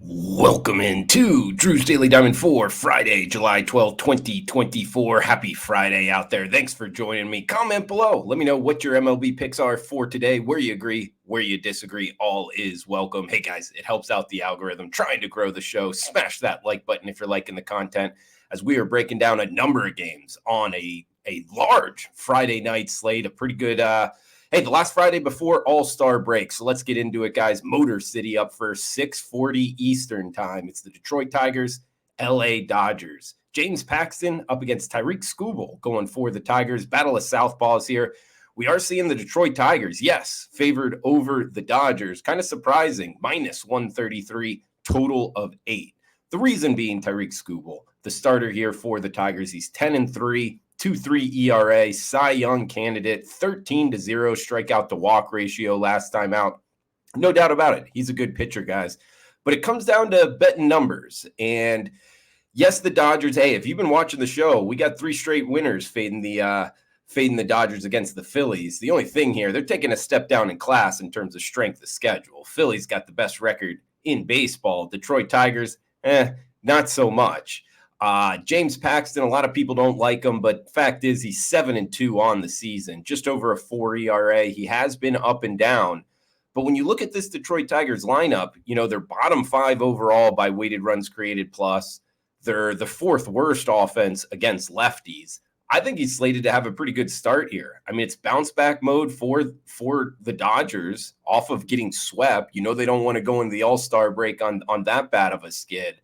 Welcome into Drew's Daily Diamond for Friday, July 12th, 2024. Happy Friday out there. Thanks for joining me. Comment below. Let me know what your MLB picks are for today, where you agree, where you disagree. All is welcome. Hey, guys, it helps out the algorithm trying to grow the show. Smash that like button if you're liking the content, as we are breaking down a number of games on a large Friday night slate, a pretty good Hey, the last Friday before All-Star break. So let's get into it, guys. Motor City up for 6:40 Eastern time. It's the Detroit Tigers, LA Dodgers. James Paxton up against Tyreek Skubal going for the Tigers. Battle of Southpaws here. We are seeing the Detroit Tigers, yes, favored over the Dodgers. Kind of surprising. Minus 133, total of 8. The reason being Tyreek Skubal, the starter here for the Tigers. He's 10-3. 2.3 ERA, Cy Young candidate, 13-0 strikeout to walk ratio last time out. No doubt about it. He's a good pitcher, guys. But it comes down to betting numbers. And yes, the Dodgers, hey, if you've been watching the show, we got 3 straight winners fading the Dodgers against the Phillies. The only thing here, they're taking a step down in class in terms of strength of schedule. Phillies got the best record in baseball. Detroit Tigers, not so much. James Paxton, a lot of people don't like him, but fact is he's 7-2 on the season, just over a 4 ERA. He has been up and down. But when you look at this Detroit Tigers lineup, they're bottom 5 overall by weighted runs created plus. They're the 4th worst offense against lefties. I think he's slated to have a pretty good start here. I mean, it's bounce back mode for the Dodgers off of getting swept. They don't want to go into the All-Star break on that bad of a skid.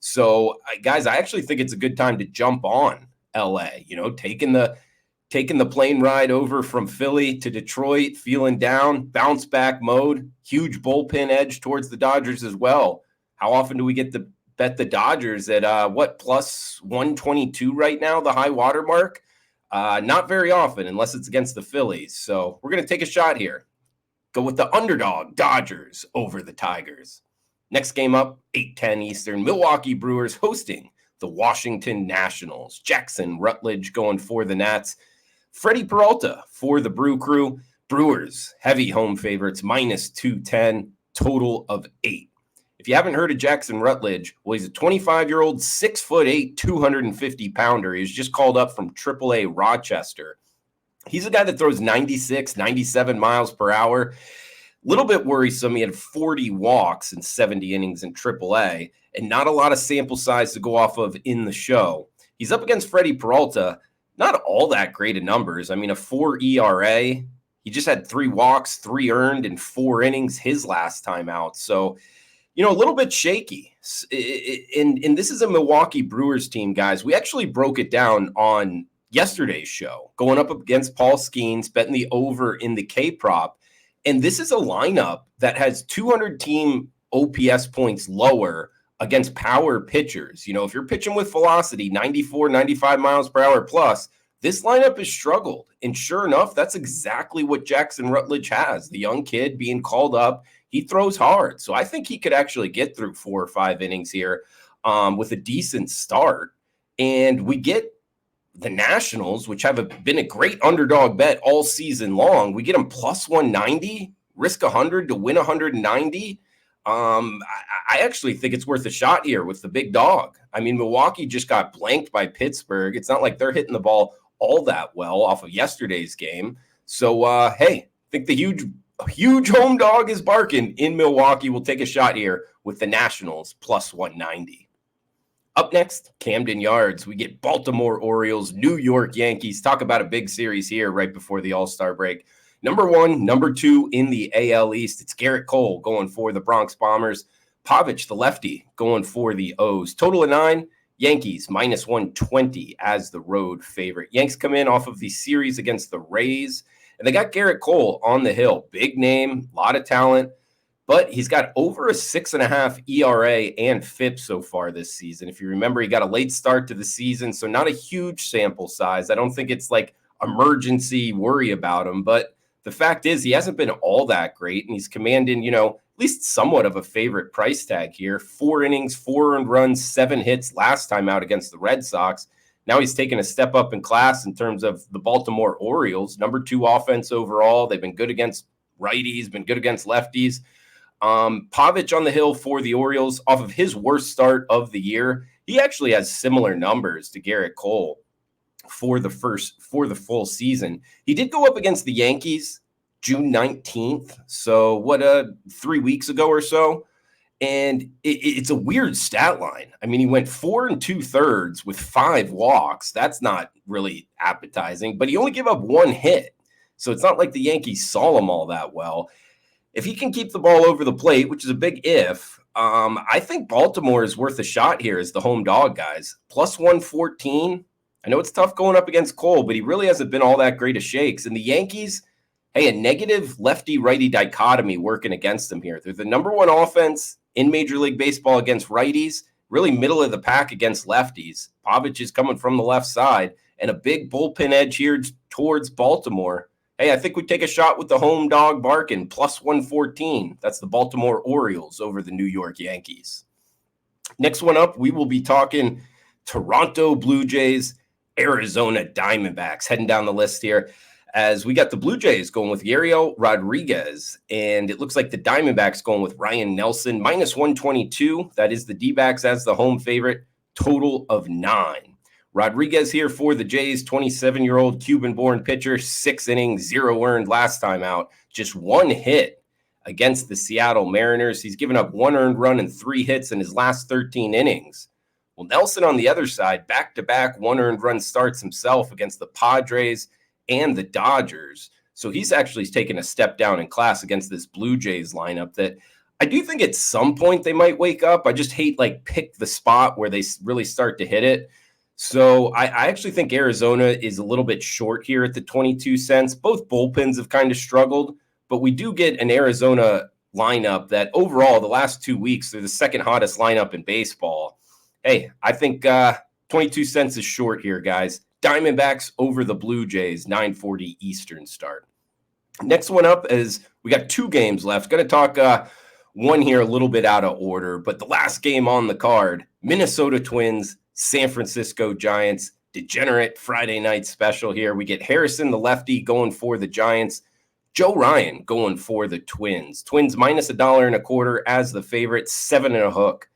So, guys, I actually think it's a good time to jump on LA, taking the plane ride over from Philly to Detroit, feeling down, bounce back mode, huge bullpen edge towards the Dodgers as well. How often do we get to bet the Dodgers at plus 122 right now, the high water mark? Not very often, unless it's against the Phillies. So we're going to take a shot here. Go with the underdog Dodgers over the Tigers. Next game up, 8:10 Eastern, Milwaukee Brewers hosting the Washington Nationals. Jackson Rutledge going for the Nats. Freddie Peralta for the Brew Crew. Brewers, heavy home favorites, minus 210, total of 8. If you haven't heard of Jackson Rutledge, well, he's a 25-year-old, 6'8", 250-pounder. He was just called up from AAA Rochester. He's a guy that throws 96, 97 miles per hour. Little bit worrisome. He had 40 walks in 70 innings in AAA, and not a lot of sample size to go off of in the show. He's up against Freddie Peralta. Not all that great of numbers. I mean, a 4 ERA. He just had 3 walks, 3 earned in 4 innings his last time out. So, a little bit shaky. And this is a Milwaukee Brewers team, guys. We actually broke it down on yesterday's show, going up against Paul Skeens, betting the over in the K-prop. And this is a lineup that has 200 team OPS points lower against power pitchers. If you're pitching with velocity, 94, 95 miles per hour plus, this lineup has struggled. And sure enough, that's exactly what Jackson Rutledge has. The young kid being called up, he throws hard. So I think he could actually get through 4 or 5 innings here with a decent start. And we get the Nationals, which have been a great underdog bet all season long. We get them plus 190, risk 100 to win 190. I actually think it's worth a shot here with the big dog. I mean, Milwaukee just got blanked by Pittsburgh. It's not like they're hitting the ball all that well off of yesterday's game. So, hey, I think the huge home dog is barking in Milwaukee. We'll take a shot here with the Nationals plus 190. Up next, Camden Yards. We get Baltimore Orioles, New York Yankees. Talk about a big series here right before the All-Star break. Number 1, number 2 in the AL East. It's Garrett Cole going for the Bronx Bombers. Pavich, the lefty, going for the O's. Total of 9, Yankees minus 120 as the road favorite. Yanks come in off of the series against the Rays, and they got Garrett Cole on the hill. Big name, a lot of talent. But he's got over a 6.5 ERA and FIP so far this season. If you remember, he got a late start to the season, so not a huge sample size. I don't think it's like emergency worry about him. But the fact is he hasn't been all that great, and he's commanding, at least somewhat of a favorite price tag here. 4 innings, 4 earned runs, 7 hits last time out against the Red Sox. Now he's taken a step up in class in terms of the Baltimore Orioles. Number 2 offense overall. They've been good against righties, been good against lefties. Pavich on the hill for the Orioles off of his worst start of the year. He actually has similar numbers to Garrett Cole for the full season. He did go up against the Yankees June 19th. So 3 weeks ago or so. And it's a weird stat line. I mean, he went 4 2/3 with 5 walks. That's not really appetizing, but he only gave up 1 hit. So it's not like the Yankees saw him all that well. If he can keep the ball over the plate, which is a big if, I think Baltimore is worth a shot here as the home dog, guys. Plus 114. I know it's tough going up against Cole, but he really hasn't been all that great of shakes. And the Yankees, hey, a negative lefty-righty dichotomy working against them here. They're the number 1 offense in Major League Baseball against righties, really middle of the pack against lefties. Pavich is coming from the left side, and a big bullpen edge here towards Baltimore. Hey, I think we take a shot with the home dog barking, plus 114. That's the Baltimore Orioles over the New York Yankees. Next one up, we will be talking Toronto Blue Jays, Arizona Diamondbacks. Heading down the list here, as we got the Blue Jays going with Yariel Rodriguez, and it looks like the Diamondbacks going with Ryan Nelson, minus 122. That is the D-backs as the home favorite, total of 9. Rodriguez here for the Jays, 27-year-old Cuban-born pitcher, 6 innings, 0 earned last time out, just 1 hit against the Seattle Mariners. He's given up 1 earned run and 3 hits in his last 13 innings. Well, Nelson on the other side, back-to-back 1 earned run starts himself against the Padres and the Dodgers. So he's actually taken a step down in class against this Blue Jays lineup that I do think at some point they might wake up. I just hate pick the spot where they really start to hit it. So I actually think Arizona is a little bit short here at the 22 cents. Both bullpens have kind of struggled, but we do get an Arizona lineup that overall the last 2 weeks, they're the second hottest lineup in baseball. Hey, I think 22 cents is short here, guys. Diamondbacks over the Blue Jays, 9:40 Eastern start. Next one up is we got 2 games left. Going to talk one here a little bit out of order, but the last game on the card, Minnesota Twins, San Francisco Giants, degenerate Friday night special here. We get Harrison, the lefty, going for the Giants. Joe Ryan going for the Twins. Twins minus $1.25 as the favorite, 7 and a hook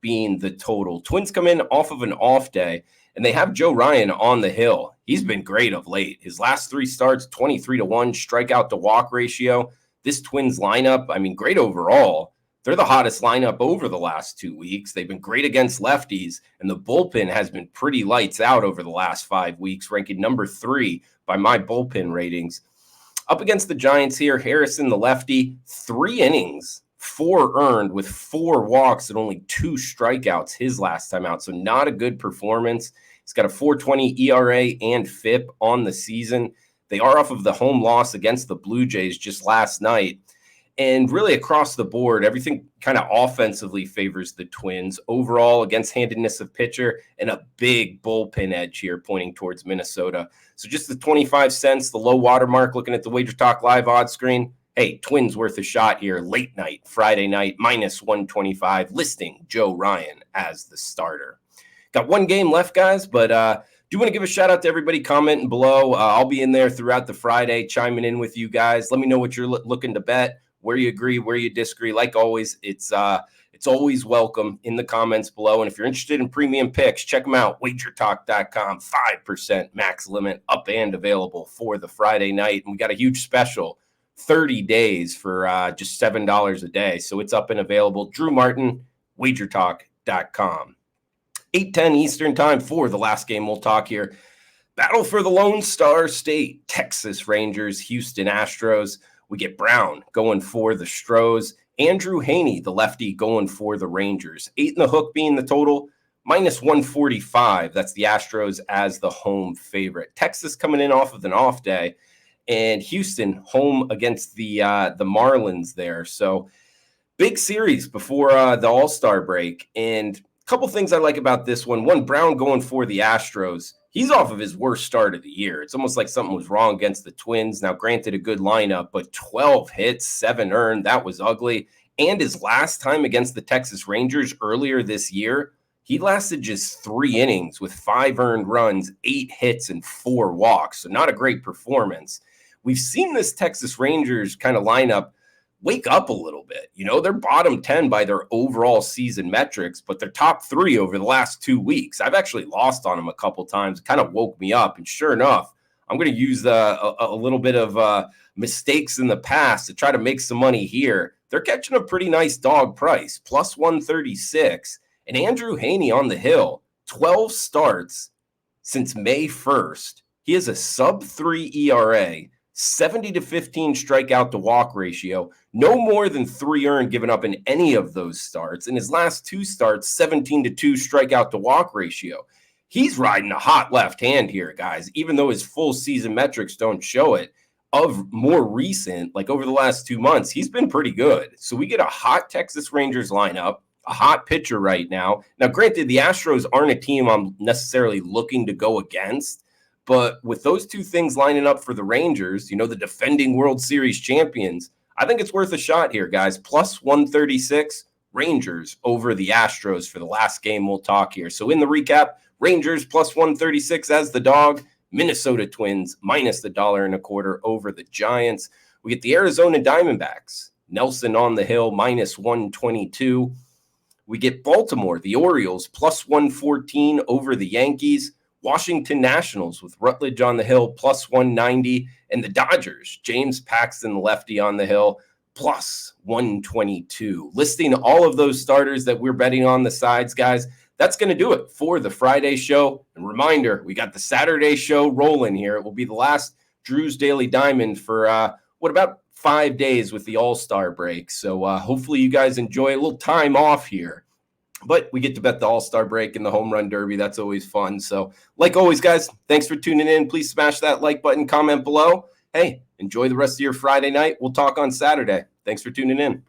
being the total. Twins come in off of an off day, and they have Joe Ryan on the hill. He's been great of late. His last 3 starts, 23-1 strikeout to walk ratio. This Twins lineup, I mean, great overall. They're the hottest lineup over the last 2 weeks. They've been great against lefties, and the bullpen has been pretty lights out over the last 5 weeks, ranking number 3 by my bullpen ratings. Up against the Giants here, Harrison, the lefty, 3 innings, 4 earned with 4 walks and only 2 strikeouts his last time out. So not a good performance. He's got a 4.20 ERA and FIP on the season. They are off of the home loss against the Blue Jays just last night. And really across the board, everything kind of offensively favors the Twins. Overall, against handedness of pitcher and a big bullpen edge here pointing towards Minnesota. So just the 25 cents, the low water mark, looking at the WagerTalk live odds screen. Hey, Twins worth a shot here late night, Friday night, minus 125, listing Joe Ryan as the starter. Got 1 game left, guys, but do want to give a shout out to everybody commenting below. I'll be in there throughout the Friday, chiming in with you guys. Let me know what you're looking to bet, where you agree, where you disagree. Like always, it's always welcome in the comments below. And if you're interested in premium picks, check them out, WagerTalk.com, 5% max limit up and available for the Friday night. And we got a huge special, 30 days for just $7 a day. So it's up and available. Drew Martin, WagerTalk.com. 8:10 Eastern time for the last game we'll talk here. Battle for the Lone Star State, Texas Rangers, Houston Astros. We get Brown going for the Stros. Andrew Haney, the lefty, going for the Rangers. 8 and the hook being the total, minus 145. That's the Astros as the home favorite. Texas coming in off of an off day, and Houston home against the Marlins there. So big series before the All-Star break. And a couple things I like about this one. One, Brown going for the Astros. He's off of his worst start of the year. It's almost like something was wrong against the Twins. Now, granted, a good lineup, but 12 hits, 7 earned. That was ugly. And his last time against the Texas Rangers earlier this year, he lasted just 3 innings with 5 earned runs, 8 hits, and 4 walks. So not a great performance. We've seen this Texas Rangers kind of lineup wake up a little bit. They're bottom 10 by their overall season metrics, but they're top 3 over the last 2 weeks. I've actually lost on them a couple times. It kind of woke me up. And sure enough, I'm going to use a little bit of mistakes in the past to try to make some money here. They're catching a pretty nice dog price, plus 136. And Andrew Haney on the hill, 12 starts since May 1st. He has a sub-3 ERA, 70 to 15 strikeout to walk ratio, no more than 3 earned given up in any of those starts. In his last 2 starts, 17 to 2 strikeout to walk ratio. He's riding a hot left hand here, guys, even though his full season metrics don't show it. Of more recent, like over the last 2 months, he's been pretty good. So we get a hot Texas Rangers lineup, a hot pitcher right now. Now, granted, the Astros aren't a team I'm necessarily looking to go against, but with those 2 things lining up for the Rangers, the defending World Series champions, I think it's worth a shot here, guys. Plus 136, Rangers over the Astros for the last game we'll talk here. So in the recap, Rangers plus 136 as the dog, Minnesota Twins minus $1.25 over the Giants. We get the Arizona Diamondbacks, Nelson on the hill minus 122. We get Baltimore, the Orioles plus 114 over the Yankees. Washington Nationals with Rutledge on the hill, plus 190. And the Dodgers, James Paxton, lefty on the hill, plus 122. Listing all of those starters that we're betting on the sides, guys. That's going to do it for the Friday show. And reminder, we got the Saturday show rolling here. It will be the last Drew's Daily Diamond for, about 5 days with the All-Star break. So hopefully you guys enjoy a little time off here. But we get to bet the All-Star break and the Home Run Derby. That's always fun. So like always, guys, thanks for tuning in. Please smash that like button, comment below. Hey, enjoy the rest of your Friday night. We'll talk on Saturday. Thanks for tuning in.